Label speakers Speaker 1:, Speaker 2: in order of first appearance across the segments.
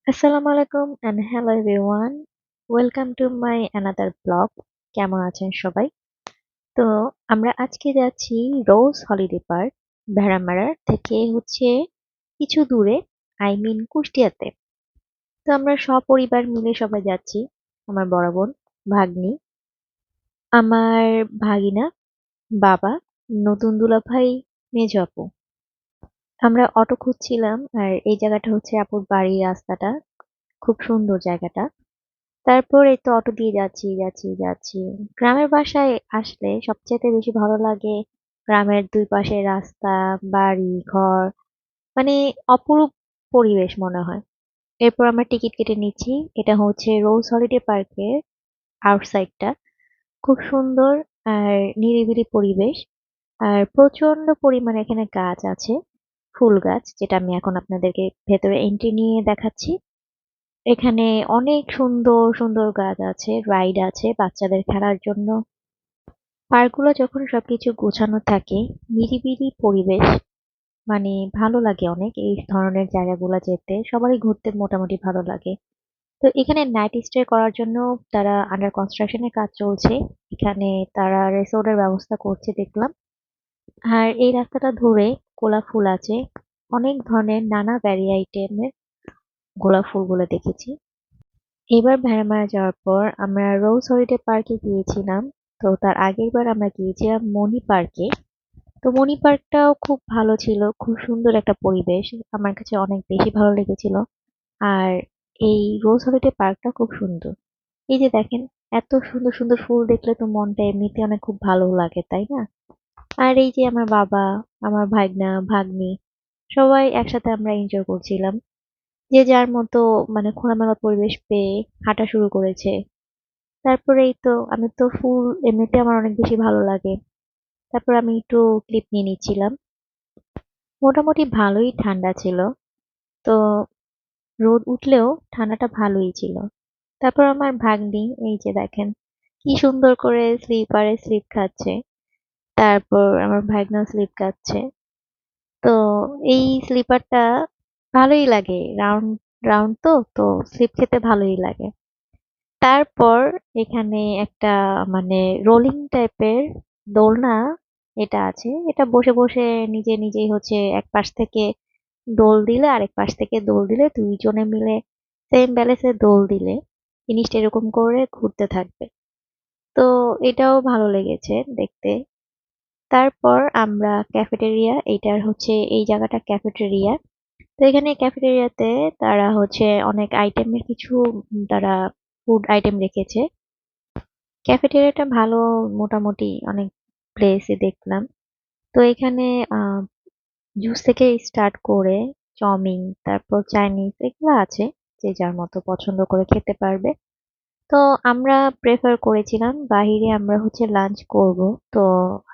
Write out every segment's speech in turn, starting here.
Speaker 1: আসসালামু আলাইকুম and hello everyone. Welcome to my another vlog. কেমন আছেন সবাই? তো আমরা আজকে যাচ্ছি রোজ হলিডে পার্ক ভেড়ামারা থেকে কিছু দূরে কুষ্টিয়াতে। তো আমরা সপরিবার মিলে সবাই যাচ্ছি। আমার বড় বোন, ভাগ্নি, আমার ভাগিনা, বাবা, নতুন দুলাভাই, মেজো আপু। আমরা অটো খুঁজছিলাম আর এই জায়গাটা হচ্ছে আপুর বাড়ির রাস্তাটা। খুব সুন্দর জায়গাটা। তারপর এই তো অটো দিয়ে যাচ্ছি। গ্রামের বাসায় আসলে সবচাইতে বেশি ভালো লাগে গ্রামের দুই পাশে রাস্তা, বাড়ি, ঘর, মানে অপরূপ পরিবেশ মনে হয়। এরপর আমরা টিকিট কেটে নিচ্ছি। এটা হচ্ছে রোজ হলিডে পার্কের আউটসাইডটা। খুব সুন্দর আর নিরিবিলি পরিবেশ। আর প্রচন্ড পরিমাণে এখানে গাছ আছে, ফুল গাছ, যেটা আমি এখন আপনাদেরকে ভেতরে এন্ট্রি নিয়ে দেখাচ্ছি। এখানে অনেক সুন্দর সুন্দর গাছ আছে, রাইড আছে বাচ্চাদের খেলার জন্য। পার্কগুলো যখন সবকিছু গোছানো থাকে, নিরিবিলি পরিবেশ, মানে ভালো লাগে অনেক এই ধরনের জায়গাগুলো যেতে। সবারই ঘুরতে মোটামুটি ভালো লাগে। তো এখানে নাইট স্টে করার জন্য তারা আন্ডার কনস্ট্রাকশনের কাজ চলছে। এখানে তারা রিসোর্টের ব্যবস্থা করছে দেখলাম। আর এই রাস্তাটা ধরে গোলাপ ফুল আছে, অনেক ধরনের নানা ভ্যারাইটির গোলাপ ফুলগুলো দেখেছি। এবার ভেড়ামারা যাওয়ার পর আমরা রোজ হলিডে পার্কে গিয়েছিলাম। তো তার আগের বার আমরা গিয়েছিলাম মনি পার্কে। তো মনি পার্কটাও খুব ভালো ছিল, খুব সুন্দর একটা পরিবেশ, আমার কাছে অনেক বেশি ভালো লেগেছিল। আর এই রোজ হলিডে পার্কটা খুব সুন্দর। এই যে দেখেন, এত সুন্দর সুন্দর ফুল দেখলে তো মনটা এমনিতে অনেক খুব ভালো লাগে, তাই না? আর এই যে আমার বাবা, আমার ভাগনা, ভাগ্নি, সবাই একসাথে আমরা এনজয় করছিলাম। যে যার মতো খোলামেলা পরিবেশ পেয়ে হাঁটা শুরু করেছে। তারপরে এই তো আমি তো ফুল এমনিতে আমার অনেক বেশি ভালো লাগে। তারপর আমি একটু ক্লিপ নিয়ে নিচ্ছিলাম। মোটামুটি ভালোই ঠান্ডা ছিল। তো রোদ উঠলেও ঠান্ডাটা ভালোই ছিল। তারপর আমার ভাগ্নি, এই যে দেখেন, কি সুন্দর করে স্লিপারে স্লিপ খাচ্ছে। তারপর আমার ভাগনাও স্লিপ খাচ্ছে। তো এই স্লিপারটা ভালোই লাগে, রাউন্ড রাউন্ড তো স্লিপ খেতে ভালোই লাগে। তারপর এখানে একটা রোলিং টাইপের দোলনা এটা আছে। এটা বসে বসে নিজে নিজেই এক পাশ থেকে দোল দিলে আরেক পাশ থেকে দোল দিলে দুইজনে মিলে সেম ব্যালেন্সে দোল দিলে জিনিসটা এরকম করে ঘুরতে থাকবে। তো এটাও ভালো লেগেছে দেখতে। তারপর আমরা ক্যাফেটেরিয়া, এইটার এই জায়গাটা ক্যাফেটেরিয়া। তো এখানে ক্যাফেটেরিয়াতে তারা অনেক আইটেমের কিছু তারা ফুড আইটেম রেখেছে। ক্যাফেটেরিয়াটা ভালো, মোটামুটি অনেক প্লেসই দেখলাম। তো এখানে আহ জুস থেকে স্টার্ট করে চাউমিন, তারপর চাইনিজ, এগুলো আছে, যে যার মতো পছন্দ করে খেতে পারবে। তো আমরা প্রেফার করেছিলাম বাহিরে আমরা লাঞ্চ করব। তো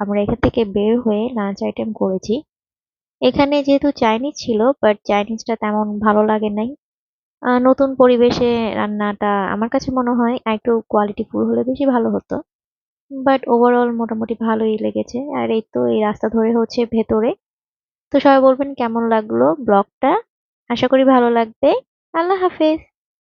Speaker 1: আমরা এখান থেকে বের হয়ে লাঞ্চ আইটেম করেছি। এখানে যেহেতু চাইনিজ ছিল, বাট চাইনিজটা তেমন ভালো লাগে নাই। নতুন পরিবেশে রান্নাটা আমার কাছে মনে হয় একটু কোয়ালিটি ফুল হলে বেশি ভালো হতো। বাট ওভারঅল মোটামুটি ভালোই লেগেছে। আর এই তো এই রাস্তা ধরে ভেতরে। তো সবাই বলবেন কেমন লাগলো ব্লগটা। আশা করি ভালো লাগবে। আল্লাহ হাফেজ।